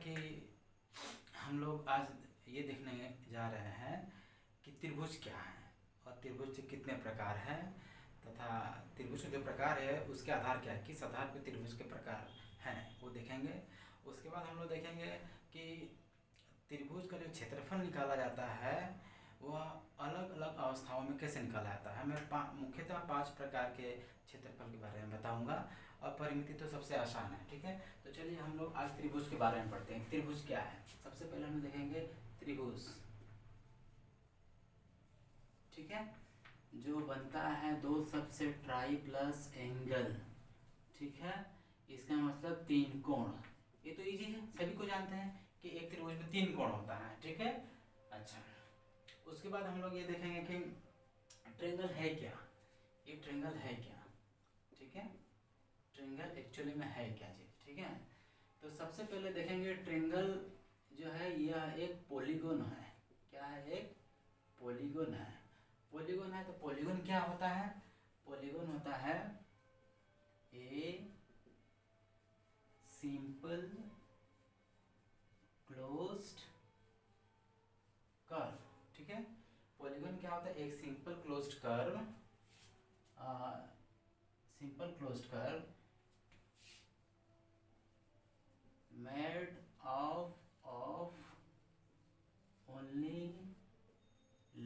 कि हम लोग आज ये देखने जा रहे हैं कि त्रिभुज क्या है और त्रिभुज के कितने प्रकार हैं तथा त्रिभुज के जो प्रकार है उसके आधार क्या है, किस आधार पर त्रिभुज के प्रकार हैं वो देखेंगे। उसके बाद हम लोग देखेंगे कि त्रिभुज का जो क्षेत्रफल निकाला जाता है वह अलग अलग अवस्थाओं में कैसे निकाला जाता है। मैं मुख्यतः 5 प्रकार के क्षेत्रफल के बारे में बताऊंगा और परिमिति तो सबसे आसान है, ठीक है। तो चलिए हम लोग आज त्रिभुज के बारे में पढ़ते हैं। त्रिभुज क्या है, सबसे पहले हम देखेंगे त्रिभुज, ठीक है, जो बनता है दो सबसे ट्राई प्लस एंगल, ठीक है। इसका मतलब 3 कोण। ये तो इजी है, सभी को जानते हैं कि एक त्रिभुज में 3 कोण होता है, ठीक है। अच्छा, उसके बाद हम लोग ये देखेंगे कि ट्रायंगल है क्या, ये ट्रायंगल है क्या, ठीक है। ट्रायंगल एक्चुअली में है क्या चीज, ठीक है। तो सबसे पहले देखेंगे ट्रायंगल जो है यह एक पॉलीगन है। क्या है? एक पॉलीगन है। पॉलीगन है तो पॉलीगन क्या होता है? पॉलीगन होता है ए सिंपल क्लोज्ड कर्व, ठीक है। पॉलीगन क्या होता है? एक simple closed curve, simple closed curve made of only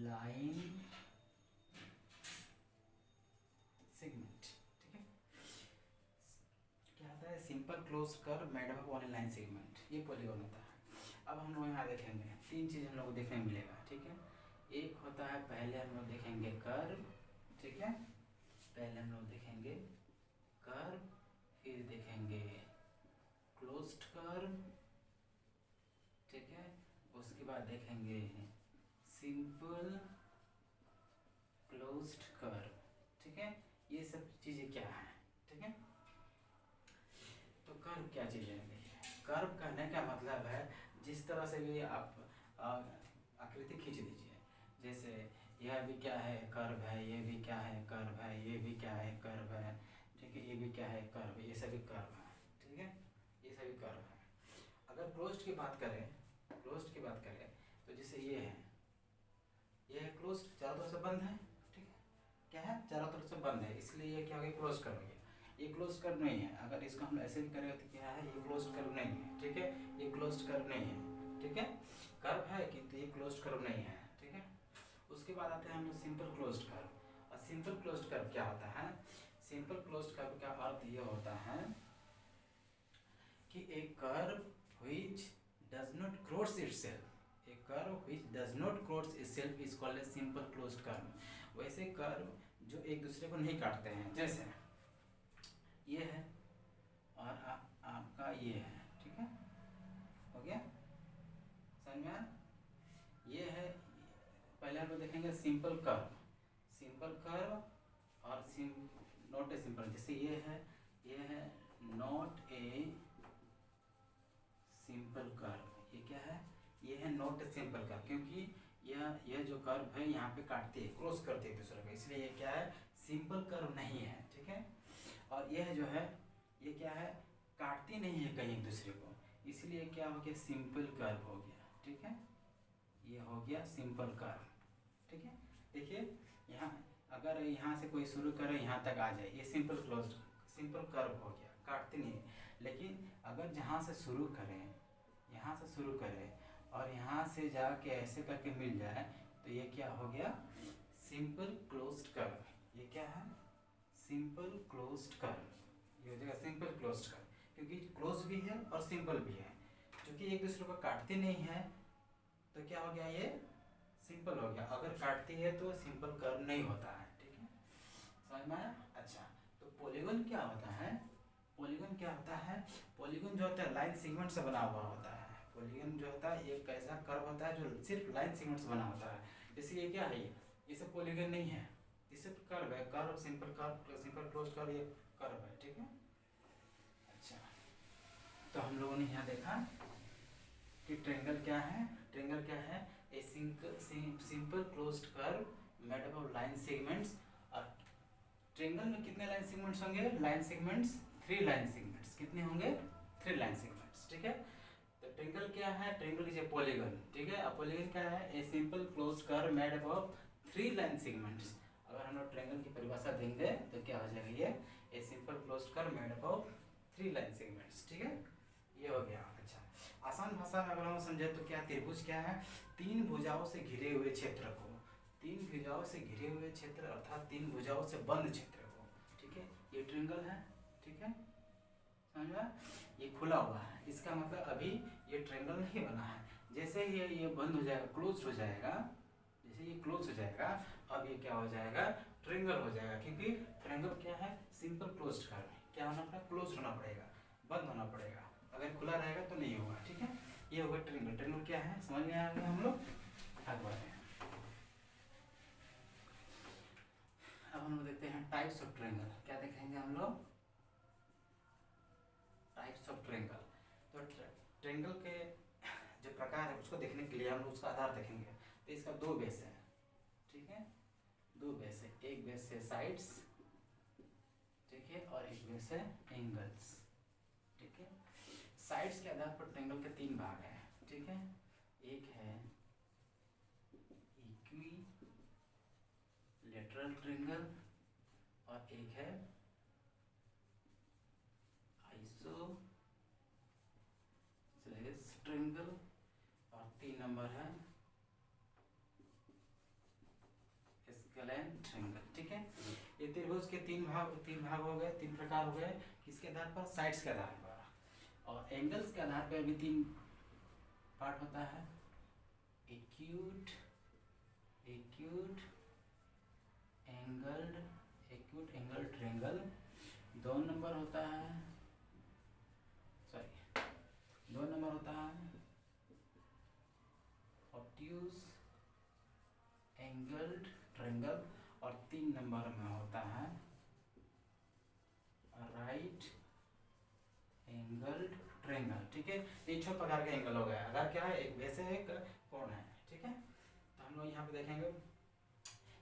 line segment, ठीक है। क्या होता है? Simple closed curve made of only line segment, ये पॉलीगन होता है। अब हम लोग यहाँ देखेंगे 3 चीज हम लोग को देखने मिलेगा, ठीक है। एक होता है, पहले हम लोग देखेंगे कर्व, ठीक है। पहले हम लोग देखेंगे कर्व, फिर देखेंगे क्लोज्ड कर्व, ठीक है। उसके बाद देखेंगे सिंपल क्लोज्ड कर्व, ठीक है। ये सब चीजें क्या है, ठीक है। तो कर्व क्या चीज है? कर्व कहने का मतलब है जिस तरह से भी आप आकृति खींच दीजिए, जैसे यह भी क्या है? कर्व है। ये भी क्या है? कर्व है। ये भी क्या है? कर्व है, ठीक है। ये भी क्या है? कर्व। ये सभी कर्व है, ठीक है। ये सभी कर्व है। अगर क्लोज्ड की बात करें, क्लोज्ड की बात करें तो जैसे ये है, ये है क्लोज्ड, चारों तरफ से बंद है, ठीक है। क्या है? चारों तरफ से बंद है, इसलिए ये क्या हो गया? क्लोज कर्व हो गया। ये क्लोज कर्व नहीं है। अगर इसको हम ऐसे भी करेंगे तो क्या है? ये क्लोज कर्व नहीं है, ठीक है। ये क्लोज कर्व नहीं है, ठीक है। कर्व है किंतु ये क्लोज कर्व नहीं है, ठीक है। उसके बाद आते हैं हम लोग सिंपल क्लोज्ड कर्व। और सिंपल क्लोज्ड कर्व क्या होता है? सिंपल क्लोज्ड कर्व का अर्थ ये होता है कि a curve which does not cross itself, a curve which does not cross itself is called a simple closed curve। वैसे कर्व जो एक दूसरे को नहीं काटते हैं, जैसे ये है और आपका ये है, ठीक है। हो गया समझ में? ये है, पहले हम लोग देखेंगे सिंपल कर्व, सिंपल कर्व और नॉट ए सिंपल। जैसे ये है नॉट ए सिंपल कर्व। ये क्या है? ये है नॉट ए सिंपल कर्व, क्योंकि यह जो कर्व है यहाँ पे काटते हैं, क्रॉस करते हैं एक दूसरे को, इसलिए ये क्या है? सिंपल कर्व नहीं है, ठीक है। और यह जो है ये क्या है? काटती नहीं है कहीं एक दूसरे को, इसलिए क्या हो गया? सिंपल कर्व हो गया, ठीक है। ये हो गया सिंपल कर्व, ठीक है। देखिए यहाँ, अगर यहाँ से कोई शुरू करे यहाँ तक आ जाए, ये सिंपल क्लोज्ड सिंपल कर्व हो गया, काटते नहीं है। लेकिन अगर जहाँ से शुरू करें, यहाँ से शुरू करें और यहाँ से जाके ऐसे करके मिल जाए तो ये क्या हो गया? Simple closed curve. ये क्या है? Simple closed curve. ये हो जाएगा सिंपल क्लोज्ड कर्व, क्योंकि क्लोज भी है और सिंपल भी है। क्योंकि एक दूसरे को काटते नहीं है तो क्या हो गया? ये सिंपल हो गया। अगर काटती है तो सिंपल कर्व नहीं होता है, ठीक है। समझ में आया? अच्छा, तो पॉलीगन क्या होता है? पॉलीगन क्या होता है? पॉलीगन जो होता है लाइन सेगमेंट से बना हुआ होता है। पॉलीगन जो होता है एक ऐसा कर्व होता है जो सिर्फ लाइन सेगमेंट से बना होता है। इसलिए क्या है? ये सब पॉलीगन नहीं है, ये सिर्फ कर्व है। Curve, simple curve, simple closed curve, ये कर्व है, ठीक है। अच्छा, तो हम लोगों ने यहाँ देखा कि ट्रायंगल क्या है? ट्रायंगल क्या है? A simple closed curve made up of line segments. और ट्रायंगल में कितने लाइन सेगमेंट्स होंगे? Line segments 3 line segments. कितने होंगे? 3 लाइन सेगमेंट्स, ठीक है। तो ट्रिंगल क्या है, ट्रिंगल इज ए पॉलीगन, ठीक है। पॉलीगन क्या है, a simple close curve made up of 3 line segments. अगर हम लोग ट्रायंगल की परिभाषा देंगे तो क्या हो जाएगा, ये a simple closed curve made up of 3 line segments, ठीक है। ये हो गया। अच्छा, आसान भाषा में अगर हम समझे तो क्या, त्रिभुज क्या है, 3 भुजाओं से घिरे हुए क्षेत्र को, 3 भुजाओं से घिरे हुए क्षेत्र अर्थात 3 भुजाओं से बंद क्षेत्र को, ठीक है। ये ट्रायंगल है, ठीक है, समझा। ये खुला हुआ है, इसका मतलब अभी ये ट्रायंगल नहीं बना है। जैसे ही ये बंद हो जाएगा, क्लोज हो जाएगा, जैसे ये क्लोज हो जाएगा, अब ये क्या हो जाएगा, ट्रायंगल हो जाएगा। क्योंकि ट्रायंगल क्या है, सिंपल क्लोज्ड कर्व, क्या होना पड़ेगा, क्लोज होना पड़ेगा, बंद होना पड़ेगा। अगर खुला रहेगा तो नहीं होगा, ठीक है। ये होगा ट्रायंगल। ट्रायंगल क्या है, समझ में आ गया हम लोग, आगे बढ़ते हैं। अब हम लोग देखते हैं टाइप्स ऑफ ट्रायंगल। क्या देखेंगे हम लोग, टाइप्स ऑफ ट्रायंगल। तो ट्रायंगल के जो प्रकार है उसको देखने के लिए हम लोग उसका आधार देखेंगे। तो इसका 2 बेस है, ठीक है, 2 बेस है। एक बेस है साइड्स, ठीक है, और एक बेस है एंगल्स, ठीक है। साइड्स के आधार पर ट्रायंगल के 3 भाग हैं, ठीक है। एक है इक्विलैटरल ट्रायंगल और एक है आइसोसेलेस ट्रायंगल और 3 नंबर है स्केलेन ट्रायंगल, ठीक है। ये त्रिभुज के 3 भाग हो गए, 3 प्रकार हो गए। किसके आधार पर, साइड्स के आधार पर। और एंगल्स के आधार पर भी 3 पार्ट होता है, एक्यूट एंगल ट्रायंगल। 2 नंबर होता है, सॉरी, 2 नंबर होता है ऑब्ट्यूज एंगल ट्रायंगल और 3 नंबर में होता है राइट एंगल ट्रायंगल, ठीक है। 3 प्रकार के एंगल हो गए। अगर क्या है, एक वैसे एक कोण है, ठीक है। तो हम लोग यहाँ पे देखेंगे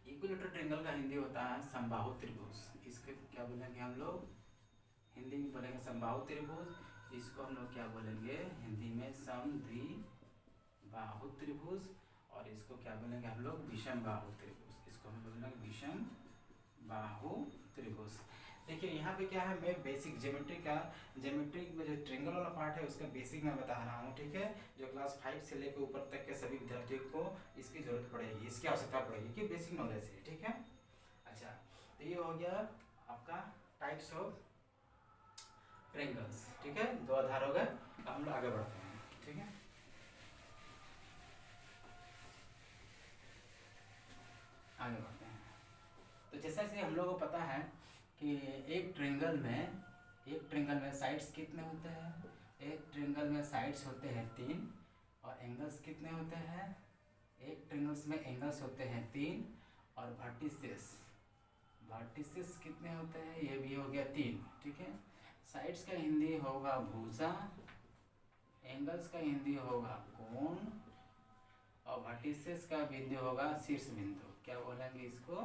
इक्विलैटरल ट्रायंगल का हिंदी होता है समबाहु त्रिभुज। इसके क्या बोलेंगे हम लोग, हिंदी में बोलेंगे समबाहु त्रिभुज। इसको हम लोग क्या बोलेंगे हिंदी में, समद्विबाहु त्रिभुज। और इसको क्या बोलेंगे हम लोग, विषमबाहु त्रिभुज। इसको हम बोलेंगे विषमबाहु त्रिभुज। देखिए यहाँ पे क्या है, मैं बेसिक ज्योमेट्री में जो ट्रायंगल वाला पार्ट है उसका बेसिक मैं बता रहा हूँ, ठीक है। जो क्लास 5 से लेकर ऊपर तक के सभी विद्यार्थियों को इसकी जरूरत पड़ेगी, इसकी आवश्यकता पड़ेगी, कि बेसिक नॉलेज है, ठीक है। अच्छा, तो ये हो गया आपका टाइप्स ऑफ ट्रायंगल्स, ठीक है। 2 आधार हो गए। अब हम लोग आगे बढ़ते हैं, ठीक है। आगे बढ़ते हैं। तो जैसा कि हम लोगों को पता है कि एक ट्रायंगल में साइड्स कितने होते हैं, एक ट्रायंगल में साइड्स होते हैं 3 और एंगल्स कितने होते हैं, एक ट्रायंगल्स में एंगल्स होते हैं 3 और वर्टिसेस कितने होते हैं, ये भी हो गया 3, ठीक है। साइड्स का हिंदी होगा भुजा, एंगल्स का हिंदी होगा कोण और वर्टिसेस का बिंदु होगा शीर्ष बिंदु। क्या बोलेंगे इसको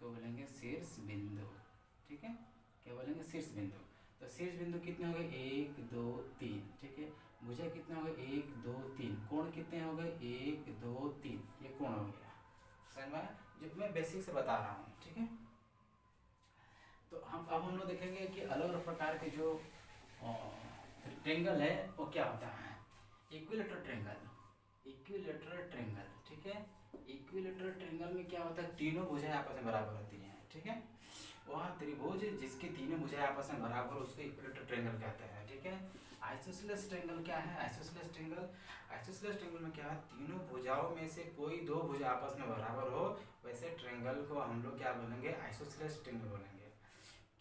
बोलेंगे शीर्ष बिंदु, ठीक है। क्या बोलेंगे, शीर्ष बिंदु। तो शीर्ष बिंदु कितने हो गए, 1 2 3, ठीक है। भुजा कितने हो गए, 1 2 3। कोण कितने हो गए, 1 2 3। ये कोण हो गया, समझ में, जो मैं बेसिक से बता रहा हूँ, ठीक है। तो अब हम लोग देखेंगे कि अलग अलग प्रकार के जो ट्रायंगल है वो क्या होता है। इक्विलैटरल ट्रायंगल, ठीक है। इक्विलैटरल ट्रायंगल में क्या होता है, तीनों भुजाएं आपस में बराबर होती हैं, ठीक है। वहाँ त्रिभुज जिसकी तीनों भुजाएं आपस में बराबर, उसको इक्विलैटरल ट्रायंगल कहते हैं, ठीक है। आइसोसेलेस ट्रायंगल क्या है, आइसोसेलेस ट्रायंगल में क्या है, तीनों भुजाओं में से कोई 2 भुजा आपस में बराबर हो, वैसे ट्रायंगल को हम लोग क्या बोलेंगे, आइसोसेलेस ट्रायंगल बोलेंगे।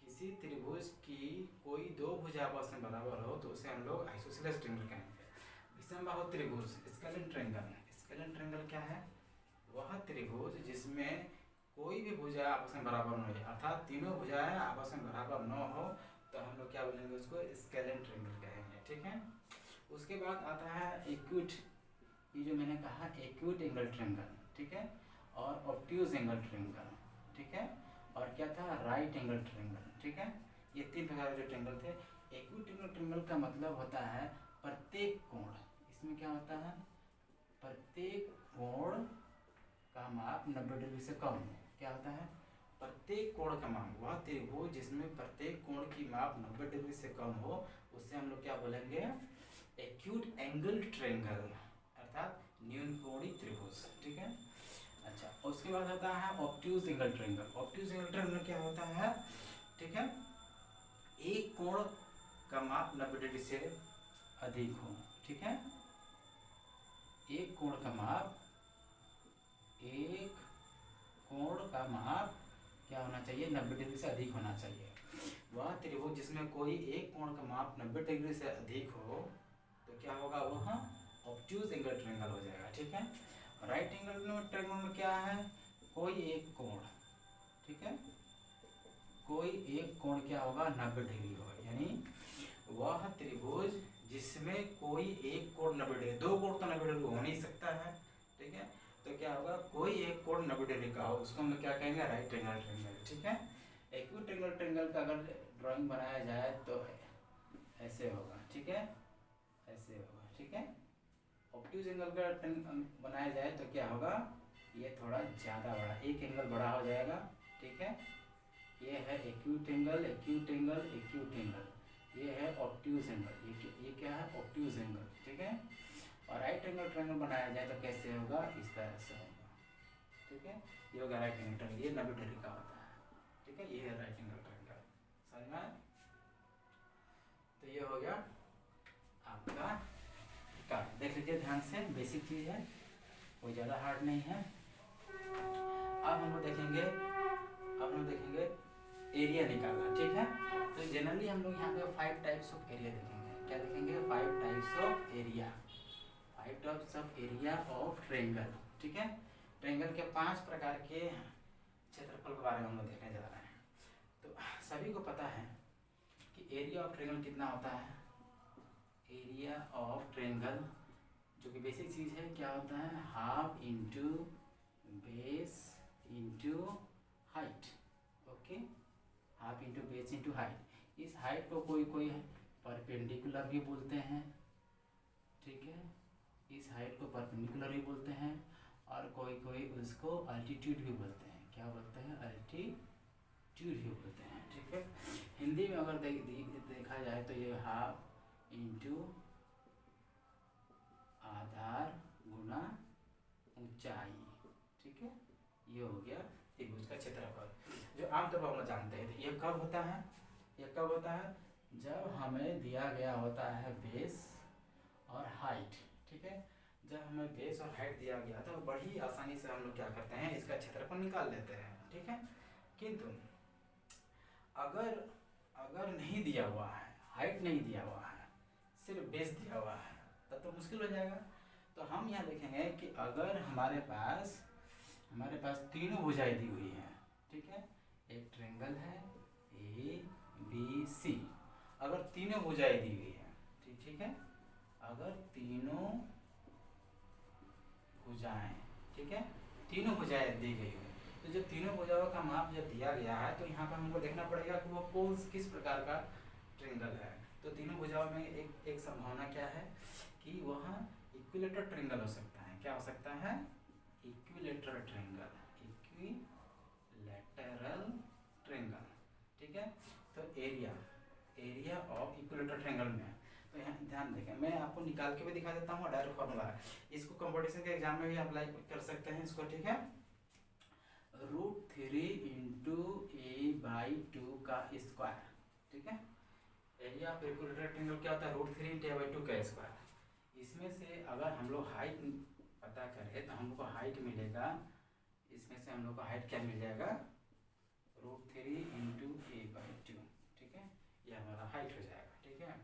किसी त्रिभुज की कोई 2 भुजा आपस में बराबर हो तो उसे हम लोग आइसोसेलेस ट्रायंगल कहेंगे। विषमबाहु त्रिभुज, स्केलेन ट्रायंगल क्या है, वह त्रिभुज जिसमें कोई भी भुजा आपस में बराबर न हो, अर्थात तीनों भुजाएं आपस में बराबर न हो, तो हम लोग क्या बोलेंगे, उसको स्केलेन ट्रायंगल कहेंगे, ठीक है। उसके बाद आता है एक्यूट, ये जो मैंने कहा एक्यूट एंगल ट्रायंगल, ठीक है, और ऑब्ट्यूज एंगल ट्रायंगल, ठीक है, और क्या था, राइट एंगल ट्रायंगल, ठीक है। ये 3 प्रकार के जो ट्रायंगल थे। एक्यूट एंगल ट्रायंगल का मतलब होता है प्रत्येक कोण, इसमें क्या होता है, प्रत्येक कोण का माप 90 डिग्री से कम हो। क्या होता है, प्रत्येक कोण का माप, वह त्रिभुज जिसमें प्रत्येक कोण की माप 90 डिग्री से कम हो उससे हम लोग क्या बोलेंगे, एक्यूट एंगल ट्रायंगल, अर्थात न्यूनकोणीय त्रिभुज। ठीक है। अच्छा, उसके बाद आता है obtuse angle triangle. Obtuse angle triangle क्या होता है, ठीक है, एक कोण का माप 90 डिग्री से अधिक हो। ठीक है, एक कोण का माप, एक कोण का माप क्या होना चाहिए, 90 डिग्री से अधिक होना चाहिए। वह त्रिभुज जिसमें कोई एक कोण का माप 90 डिग्री से अधिक हो तो क्या होगा, वह ऑब्ट्यूज एंगल ट्रायंगल हो जाएगा। ठीक है। राइट एंगल ट्रायंगल में क्या है, कोई एक कोण, ठीक है, कोई एक कोण क्या होगा, 90 डिग्री होगा, यानी वह त्रिभुज जिसमें कोई एक कोण 90 डिग्री, दो कोण तो 90 डिग्री हो नहीं सकता है। ठीक है, तो क्या होगा, कोई एक कोण 90 डिग्री का हो उसको हम क्या कहेंगे, राइट एंगल ट्रायंगल। ठीक है। एक्यूट एंगल ट्रायंगल का अगर ड्राइंग बनाया जाए तो ऐसे होगा। ठीक है, ऐसे होगा। ठीक है। ऑब्ट्यूज एंगल का बनाया जाए तो क्या होगा, ये थोड़ा ज़्यादा बड़ा, एक एंगल बड़ा हो जाएगा। ठीक है, ये है acute angle, acute angle, acute angle, ये है ऑब्ट्यूज एंगल, ये क्या है, ऑब्ट्यूज एंगल। ठीक है। और राइट एंगल ट्रायंगल बनाया जाए तो कैसे होगा, इस तरह से होगा। ठीक है, ये होगा राइट एंगल ट्रायंगल, ये 90 डिग्री का होता है। ठीक है, ये है राइट एंगल ट्रायंगल। समझ में आया? तो ये हो गया आपका का, देख लीजिए ध्यान से, बेसिक चीज़ है, कोई ज़्यादा हार्ड नहीं है। अब हम लोग देखेंगे, एरिया निकालना। ठीक है, तो जनरली हम लोग यहाँ पे 5 टाइप्स ऑफ एरिया देखेंगे। क्या देखेंगे, 5 types of area, 5 types of area of triangle. ठीक है, ट्रायंगल के 5 प्रकार के क्षेत्रफल के बारे में हम लोग देखने जा रहे हैं। तो सभी को पता है कि एरिया ऑफ ट्रायंगल कितना होता है, एरिया ऑफ ट्रायंगल जो कि बेसिक चीज़ है, क्या होता है, half into base into height. Okay, half into base into height. इस हाइट को कोई परपेंडिकुलर भी बोलते हैं। ठीक है, इस हाइट को परपेंडिकुलर भी बोलते हैं, और कोई उसको अल्टीट्यूड भी बोलते हैं। क्या बोलते हैं, अल्टीट्यूड भी बोलते हैं। ठीक है, हिंदी में अगर देखा जाए तो ये हाफ इंटू आधार गुना ऊंचाई। ठीक है, ये हो गया त्रिभुज का क्षेत्रफल, जो आमतौर पर हम जानते हैं। ये कब होता है, ये कब होता है, जब हमें दिया गया होता है बेस और हाइट। ठीक है, जब हमें बेस और हाइट दिया गया तो बड़ी आसानी से हम लोग क्या करते हैं, इसका क्षेत्रफल निकाल लेते हैं। ठीक है, किंतु अगर नहीं दिया हुआ है, हाइट नहीं दिया हुआ है, सिर्फ बेस दिया हुआ है, तब तो मुश्किल हो जाएगा। तो हम यहाँ देखेंगे कि अगर हमारे पास तीनों भुजाएं दी हुई हैं। ठीक है, एक ट्रायंगल है ए बी सी, अगर तीनों भुजाएं दी हुई है, ठीक है, अगर तीनों भुजाएं, ठीक है, तीनों भुजाएं दी गई है, तो जब तीनों भुजाओं का माप जब दिया गया है तो यहाँ पर हमको देखना पड़ेगा कि वो किस प्रकार का ट्रायंगल है। तो तीनों भुजाओं में एक संभावना क्या है कि वह इक्विलेटरल ट्रायंगल हो सकता है। क्या हो सकता है, इक्विलेटरल ट्रायंगल, इक्विलेटरल ट्रायंगल। ठीक है, तो एरिया ऑफ इक्विलेटरल ट्रायंगल में, तो यहाँ ध्यान देखें, मैं आपको निकाल के भी दिखा देता हूँ, डायरेक्ट फॉर्मूला है, इसको कंपटीशन के एग्जाम में भी अप्लाई कर सकते हैं इसको। ठीक है, √3 इंटू a/2 का स्क्वायर। ठीक है, एरिया ऑफ इक्विलेटरल ट्रायंगल क्या होता है, √3 इंटू a/2 का स्क्वायर। इसमें से अगर हम लोग हाइट पता करें तो हमको हाइट मिलेगा, इसमें से हम लोग को हाइट क्या मिल जाएगा, √3 इंटू a/2। ठीक है, ये हमारा हाइट हो जाएगा। ठीक है,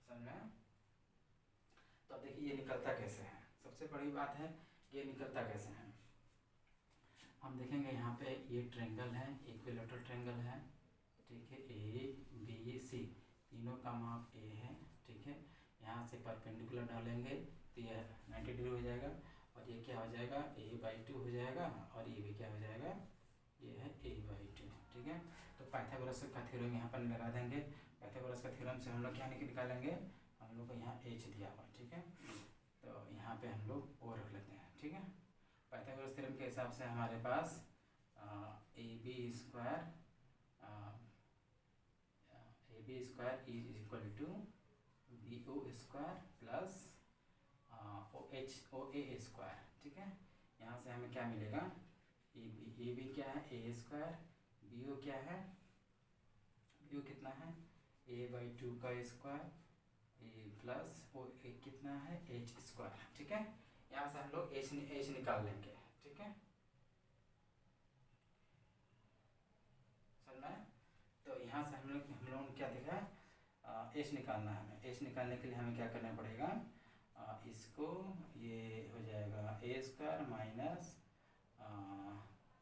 समझ में? तो अब देखिए ये निकलता कैसे है, सबसे बड़ी बात है ये निकलता कैसे है। हम देखेंगे यहाँ पे ये ट्रायंगल है, इक्विलेटरल ट्रायंगल है। ठीक है, ए बी सी, तीनों का माप ए है। ठीक है, यहाँ से परपेंडिकुलर डालेंगे तो ये 90 डिग्री हो जाएगा, और ये क्या हो जाएगा, a/2 हो जाएगा, और ये भी क्या हो जाएगा, ये है a/2। ठीक है, तो पाइथागोरस का थ्योरम यहाँ पर लगा देंगे। पाइथागोरस का थ्योरम से हम लोग क्या निकालेंगे, हम हम लोग को यहाँ h दिया हुआ, ठीक है। तो यहाँ पे हम लोग ओ रख लेते हैं, ठीक है। पाइथागोरस थ्योरम के हिसाब से हमारे पास AB square is equal to BO square plus OA square, ठीक है। यहाँ से हमें क्या मिलेगा, AB क्या है A स्क्वायर, BO क्या है, BO कितना है A/2 का स्क्वायर प्लस OA कितना है H स्क्वायर, ठीक है। यहाँ से हम लोग H निकाल लेंगे, ठीक है। समझ में? तो यहाँ से हम लोग ने क्या देखा, H निकालना है हमें। H निकालने के लिए हमें क्या करना पड़ेगा, इसको ये हो जाएगा A square minus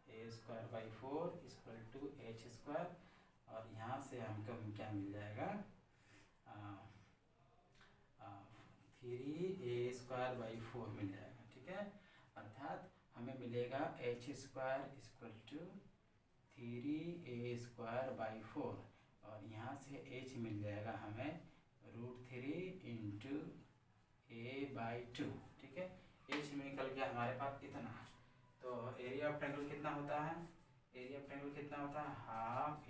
A²/4 equal to H square, और यहाँ से हमको क्या मिल जाएगा 3A² मिल जाएगा, ठीक है। अर्थात हमें मिलेगा H square equal to 3A² और यहाँ से H मिल जाएगा हमें √3 इंटू A/2, ठीक है। H में निकल गया हमारे पास इतना। तो एरिया ऑफ ट्रायंगल कितना होता है, एरिया ऑफ ट्रायंगल कितना होता है, half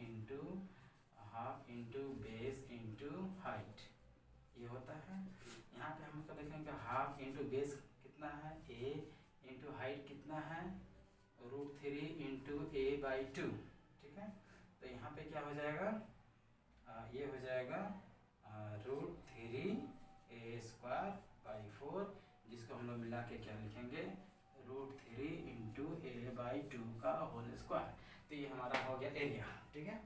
into base into height, ये होता है। यहाँ पे हम देखेंगे हाफ इंटू बेस कितना है A इंटू हाइट कितना है √3 इंटू A/2, ठीक है। तो यहाँ पे क्या हो जाएगा, ये हो जाएगा √3A²/4, जिसको हम लोग मिला के क्या लिखेंगे √3 इंटू A/2 का होल स्क्वायर। तो ये हमारा हो गया एरिया, ठीक है।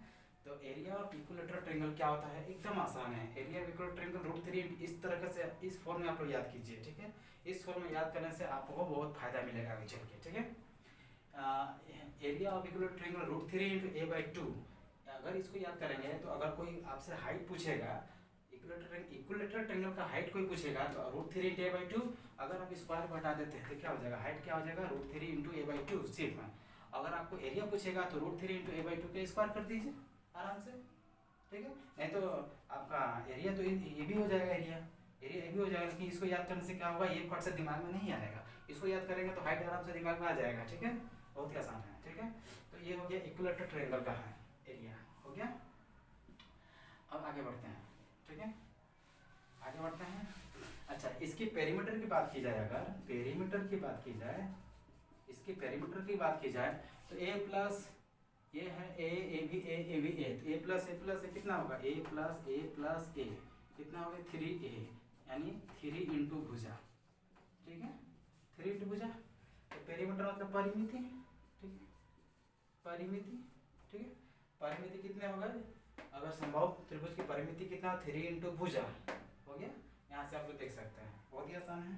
तो एरिया ऑफ इक्विलेटरल ट्रायंगल क्या होता है, एकदम आसान है। एरिया ऑफ इक्विलेटरल ट्रायंगल √3 इस तरह से, इस फॉर्म में आप लोग याद कीजिए, ठीक है। इस फॉर्म में याद करने से आपको बहुत फायदा मिलेगा आगे चल के, ठीक है। Area of equilateral triangle √3 into A/2, अगर इसको याद करेंगे तो अगर कोई आपसे हाइट पूछेगा, इक्विलेटरल ट्रायंगल का हाइट कोई पूछेगा तो √3 इंटू A/2, अगर आप स्क्वायर को हटा देते हैं तो क्या हो जाएगा, हाइट क्या हो जाएगा √3 इंटू A/2 सिर्फ। अगर आपको एरिया पूछेगा तो √3 इंटू A/2 का स्क्वायर कर दीजिए आराम से, ठीक है। नहीं तो आपका एरिया तो ये भी हो जाएगा, एरिया ये भी हो जाएगा। लेकिन इसको याद करने से क्या होगा, ये पार्ट से दिमाग में नहीं आएगा, इसको याद करेंगे तो हाइट आराम से दिमाग में आ जाएगा, ठीक है। बहुत ही आसान है, ठीक है। तो ये हो गया इक्विलेटरल ट्रायंगल का है एरिया, हो गया। अब आगे बढ़ते हैं, ठीक है, आगे बढ़ते हैं। अच्छा, इसकी पेरीमीटर की बात की जाए, अगर पेरीमीटर की बात की जाए, इसकी पेरीमीटर की बात की जाए तो A प्लस ये है A भी A तो A प्लस कितना होगा, A प्लस A कितना होगा 3A, यानी 3 इंटू भुजा, ठीक है, 3 इंटू भुजा। तो पेरीमीटर मतलब परिमिति, ठीक है, परिमिति, ठीक है। परिमिति कितने हो गए, अगर संभव त्रिभुज की परिमिति कितना 3 इंटू भुजा हो गया। यहाँ से आप लोग देख सकते हैं, बहुत ही आसान है।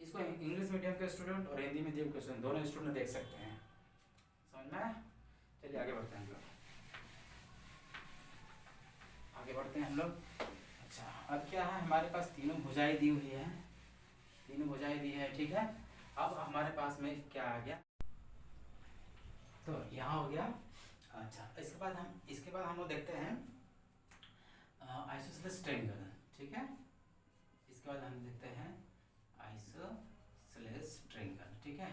इसको इंग्लिश मीडियम के स्टूडेंट और हिंदी मीडियम के स्टूडेंट दोनों स्टूडेंट देख सकते हैं, समझ में। चलिए आगे बढ़ते हैं हम लोग, आगे बढ़ते हैं हम लोग। अच्छा, अब क्या है, हमारे पास तीनों भुजाएं दी हुई है, तीनों भुजाएं दी है, ठीक है। अब हमारे पास में क्या आ गया, तो यहाँ हो गया। अच्छा, इसके बाद हम लोग देखते हैं आइसोसेलेस ट्रायंगल, ठीक है। इसके बाद हम देखते हैं आइसोसेलेस ट्रायंगल, ठीक है,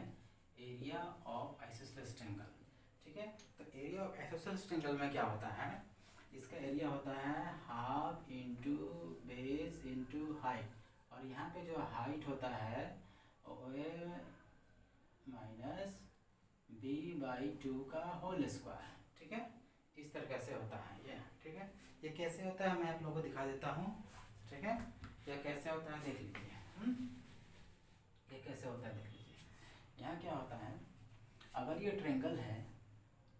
एरिया ऑफ आइसोसेलेस ट्रायंगल, ठीक है। तो एरिया ऑफ आइसोसेलेस ट्रायंगल में क्या होता है, इसका एरिया होता है half into base into height, और यहाँ पे जो हाइट होता है A माइनस B/2 का होल स्क्वायर, ठीक है। इस तरीके से होता है ये, ठीक है। ये कैसे होता है मैं आप लोगों को दिखा देता हूँ, ठीक है। ये कैसे होता है देख लीजिए, ये कैसे होता है देख लीजिए। यहाँ क्या होता है, अगर ये ट्रायंगल है,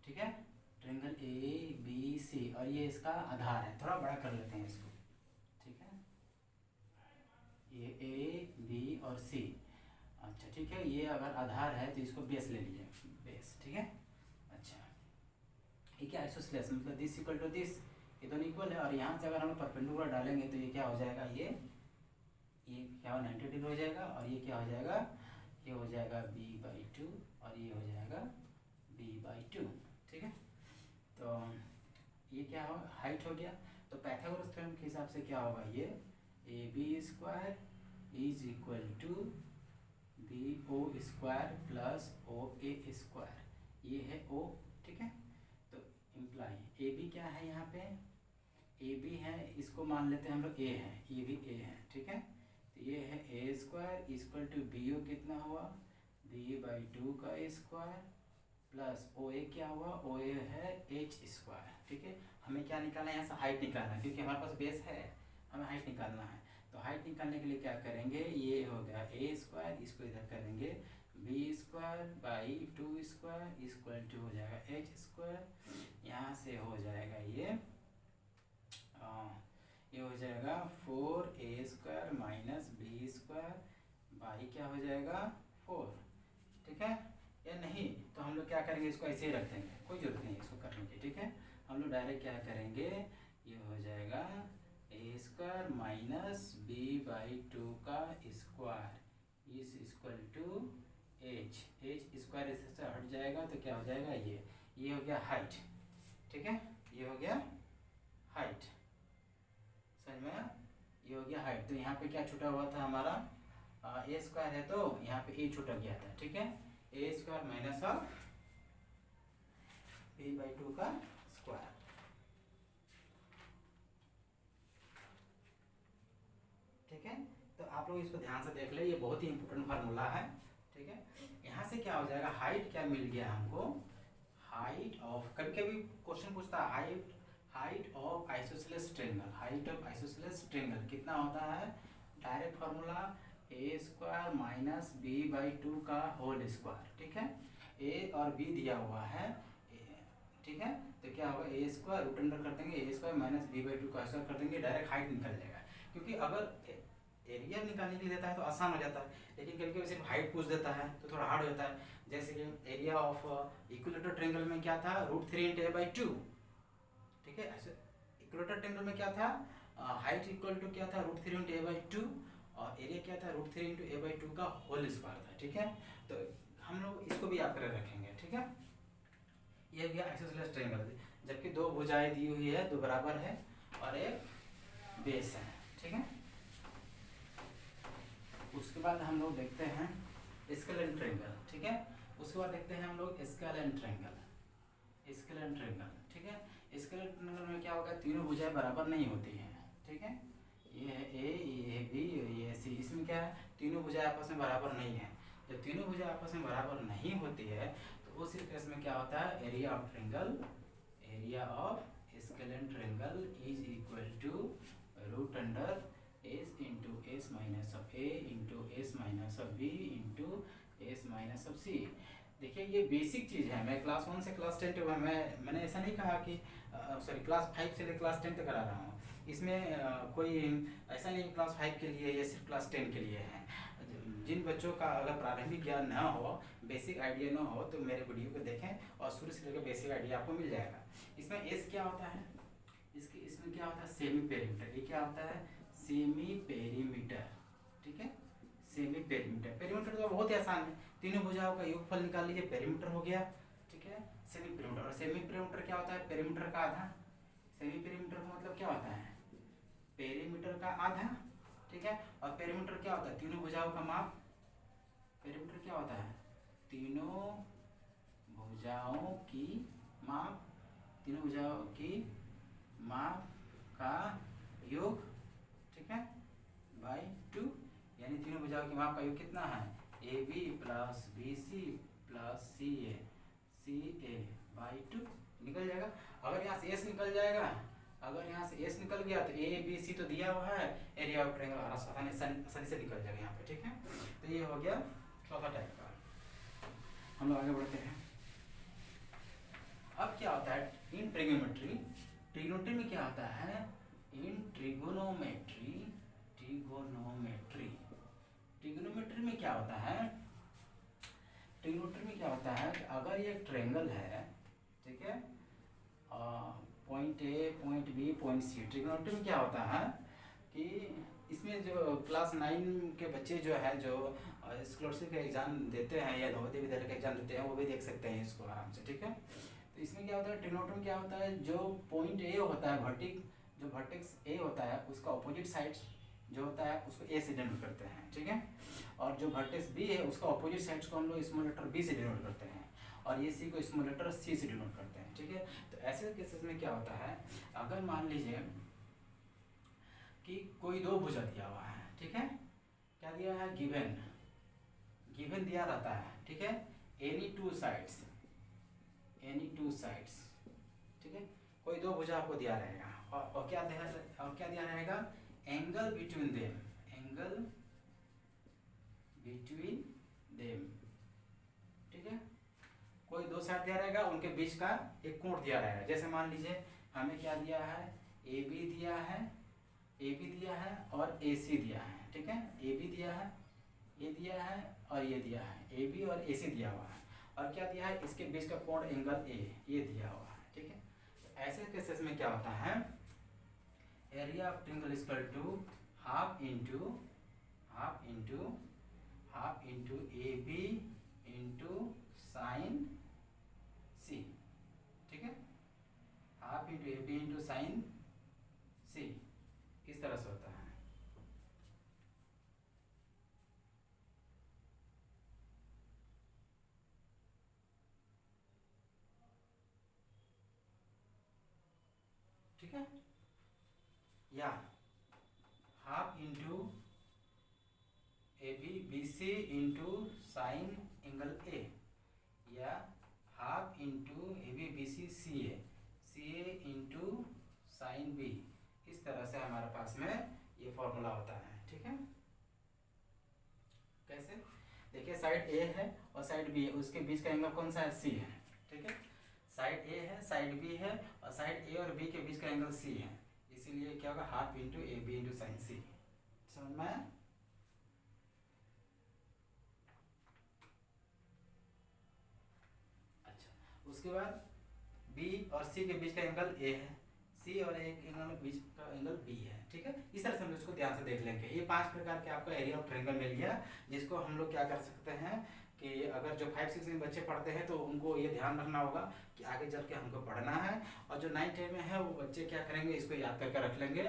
ठीक है, ट्रायंगल ABC और ये इसका आधार है, थोड़ा बड़ा कर लेते हैं इसको, ठीक है, ये A B और C, अच्छा ठीक है। ये अगर आधार है तो इसको बेस ले लीजिए, बेस, ठीक है। अच्छा, ये क्या आइसोसेलेस मतलब दिस इक्वल टू दिस, ये दोनों इक्वल है, और यहाँ से अगर हम परपेंडिकुलर डालेंगे तो ये क्या हो जाएगा, ये क्या 90 डिग्री हो जाएगा, और ये क्या हो जाएगा, ये हो जाएगा B/2 और ये हो जाएगा B/2, ठीक है। तो ये क्या हो, हाइट हो गया। तो पाइथागोरस थ्योरम के हिसाब से क्या होगा, ये A B square is equal to B O square plus O A square, ये है ओ, ठीक है। तो इम्प्लाई ए बी क्या है, यहाँ पे ए बी है, इसको मान लेते हैं हम लोग ए है, ये भी ए है, ठीक है। तो ये है A square equal to B ओ कितना हुआ, b/2 का स्क्वायर प्लस ओ ए क्या हुआ, ओ ए है एच स्क्वायर, ठीक है। हमें क्या निकालना है, यहाँ से हाइट निकालना है, क्योंकि हमारे पास बेस है, हमें हाइट निकालना है। तो हाइट निकालने के लिए क्या करेंगे, ये हो गया ए स्क्वायर, इसको इधर करेंगे b²/2 स्क्वायर इक्वल टू हो जाएगा एच स्क्वायर, यहाँ से हो जाएगा ये हो जाएगा 4a² माइनस b² बाई क्या हो जाएगा 4, ठीक है। या नहीं तो हम लोग क्या करेंगे, इसको ऐसे ही रख देंगे, कोई जरूरत नहीं है इसको करने की, ठीक है। हम लोग डायरेक्ट क्या करेंगे, ये हो जाएगा a² माइनस b/2 का square is equal to H square, इससे हट जाएगा तो क्या हो जाएगा, ये हो गया हाइट, ठीक है। ये हो गया हाइट, समझ में, ये हो गया हाइट। तो यहाँ पे क्या छूटा हुआ था हमारा, ए स्क्वायर है तो यहाँ पे ए छूटा गया था, ठीक है। a² माइनस ऑफ b/2 का स्क्वायर, ठीक है। तो आप लोग इसको ध्यान से देख ले, ये बहुत ही इंपॉर्टेंट फार्मूला है, ठीक है। यहाँ से क्या हो जाएगा, हाइट क्या मिल गया हमको, हाइट ऑफ, कभी कभी क्वेश्चन पूछता है height of isosceles triangle, height of isosceles triangle कितना होता है, direct formula a² minus b/2 का होल स्क्वायर, ठीक है। a और b दिया हुआ है, ठीक है। तो क्या होगा, a² रूट अंडर कर देंगे, a² माइनस b/2 का स्क्वायर कर देंगे, डायरेक्ट हाइट निकल जाएगा। क्योंकि अगर एरिया निकालने के लिए देता है तो आसान हो जाता है, लेकिन कभी कभी सिर्फ हाइट पूछ देता है तो थोड़ा हार्ड हो जाता है। जैसे कि एरिया ऑफ इक्विलेटरल ट्रायंगल में क्या था, √3 × a/2, ठीक है। ऐसे इक्विलेटरल ट्रायंगल में क्या था, हाइट इक्वल टू क्या था, √3 × a/2, और एरिया क्या था, √3 × a/2 का होल स्क्वायर था, ठीक है। तो हम लोग इसको भी याद कर रखेंगे, ठीक है। ये हो गया आइसोसेलेस ट्रायंगल, जबकि दो भुजाएं दी हुई है, दो बराबर है और एक बेस है, ठीक है। उसके बाद हम लोग देखते हैं स्केलेन ट्रायंगल, ठीक है। उसके बाद देखते हैं हम लोग स्केलेन ट्रायंगल, ठीक है। स्केलेन ट्रायंगल में क्या होगा, तीनों भुजाएं बराबर नहीं होती हैं, ठीक है। ये है ए, ये है बी, ये है सी, इसमें क्या है, तीनों भुजाएं आपस में बराबर नहीं है। जब तीनों भुजाएं आपस में बराबर नहीं होती है तो उस केस में क्या होता है, area of scalene triangle is equal to root under s into S minus of A into S minus of B into S minus of C. देखिए ये बेसिक चीज़ है, मैं क्लास 1 से क्लास 10 तक मैंने ऐसा नहीं कहा कि सॉरी क्लास 5 से लेकर क्लास 10 तक करा रहा हूँ। इसमें कोई ऐसा नहीं क्लास 5 के लिए या सिर्फ क्लास 10 के लिए है। जिन बच्चों का अगर प्रारंभिक ज्ञान ना हो, बेसिक आइडिया ना हो, तो मेरे वीडियो को देखें और शुरू से लेकर बेसिक आइडिया आपको मिल जाएगा। इसमें एस क्या होता है, इसमें क्या होता है, सेमी पेरीमीटर। ये क्या होता है, सेमी पेरीमीटर, ठीक है। सेमी पेरीमीटर, पेरीमीटर तो बहुत ही आसान है, तीनों भुजाओं का योगफल निकाल लीजिए, पेरीमीटर हो गया, ठीक है। सेमी पेरीमीटर, और सेमी पेरीमीटर क्या होता है, पेरीमीटर का आधा। सेमी पेरीमीटर का मतलब क्या होता है, पेरीमीटर का आधा, ठीक है। और पेरीमीटर क्या होता है, तीनों भुजाओं का माप। पेरीमीटर क्या होता है, तीनों भुजाओं की माप, तीनों भुजाओं की माप का योग, ठीक है, बाई 2, यानी तीनों भुजाओं की माप का योग कितना है, AB plus BC plus CA by 2 निकल जाएगा। अगर यहाँ से S निकल जाएगा, अगर यहाँ से S निकल गया तो ABC तो दिया हुआ है, एरिया ऑफ ट्रायंगल आसानी से निकल जाएगा यहाँ पे, ठीक है। तो ये हो गया चौथा टाइप का। हम लोग आगे बढ़ते हैं। अब क्या होता है इन ट्रिग्नोमेट्री में क्या होता है, इन ट्रिगोनोमेट्री में क्या होता है, ट्रिग्नोमेट्री में क्या होता है कि अगर ये ट्रायंगल है, ठीक है, point A, point B, point C. Trigonometry में क्या होता है कि इसमें जो क्लास 9 के बच्चे जो है, जो स्कॉलरशिप का एग्जाम देते हैं या नवोदय विद्यालय का एग्जाम देते हैं, वो भी देख सकते हैं इसको आराम से, ठीक है। तो इसमें क्या होता है, ट्रिग्नोमेट्री में क्या होता है, जो पॉइंट ए होता है जो वर्टेक्स ए होता है उसका ऑपोजिट साइड जो होता है उसको ए से डिनोट करते हैं, ठीक है। और जो वर्टेक्स बी है उसका ऑपोजिट साइड को हम लोग स्मॉल लेटर बी से डिनोट करते हैं, और ये सी को स्मॉल लेटर सी से डिनोट करते हैं, ठीक है। तो ऐसे केसेस में क्या होता है, अगर मान लीजिए कि कोई दो भुजा दिया हुआ है, ठीक है, क्या दिया है, गिवन दिया रहता है, ठीक है, एनी टू साइड्स, ठीक है, कोई दो भुजा आपको दिया रहेगा, और क्या दिया रहेगा, एंगल बिटवीन देम, ठीक है, कोई दो साइड दिया रहेगा, उनके बीच का एक कोण दिया रहेगा। जैसे मान लीजिए हमें क्या दिया है, ए बी दिया है और ए सी दिया है, ठीक है, ए बी दिया है, ये दिया है और ये दिया है, ए बी और ए सी दिया हुआ है, और क्या दिया है, इसके बीच का कोण एंगल ए, ये दिया हुआ है, ठीक है। तो ऐसे केसेस में क्या होता है, area of triangle is equal to half into A B into sine C, ठीक है, half into A B into sine C, इस तरह से होता है। ठीक है, या half into A B C into sine angle A, या half into A B C A into sine B, इस तरह से हमारे पास में ये फॉर्मूला होता है, ठीक है। कैसे, देखिए साइड ए है और साइड बी है, उसके बीच का एंगल कौन सा है, सी है, ठीक है, साइड ए है, साइड बी है, और साइड ए और बी के बीच का एंगल सी है, इसीलिए क्या होगा, half into A B into sine C. समझ में आया? अच्छा, उसके बाद बी और सी के बीच का एंगल ए है, सी और एक एंगल बीच का एंगल बी है, ठीक है। इस तरह से हम इसको ध्यान से देख लेंगे। ये 5 प्रकार के आपको एरिया ऑफ ट्रायंगल मिल गया, जिसको हम लोग क्या कर सकते हैं कि अगर जो 5-6 में बच्चे पढ़ते हैं तो उनको ये ध्यान रखना होगा कि आगे चल के हमको पढ़ना है, और जो 9-10 में है वो बच्चे क्या करेंगे, इसको याद करके रख लेंगे,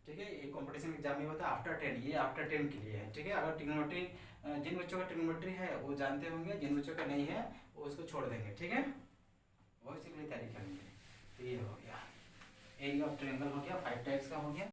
ठीक है। ये कॉम्पिटिशन एग्जाम में होता है आफ्टर 10, ये आफ्टर 10 के लिए है, ठीक है। अगर ट्रिग्नोमेट्री जिन बच्चों का ट्रिग्नोमेट्री है वो जानते होंगे, जिन बच्चों का नहीं है वो इसको छोड़ देंगे, ठीक है, वो इसी के लिए तैयारी करेंगे। तो ये हो गया एरिया ऑफ ट्रायंगल, हो गया 5 टाइप्स का हो गया।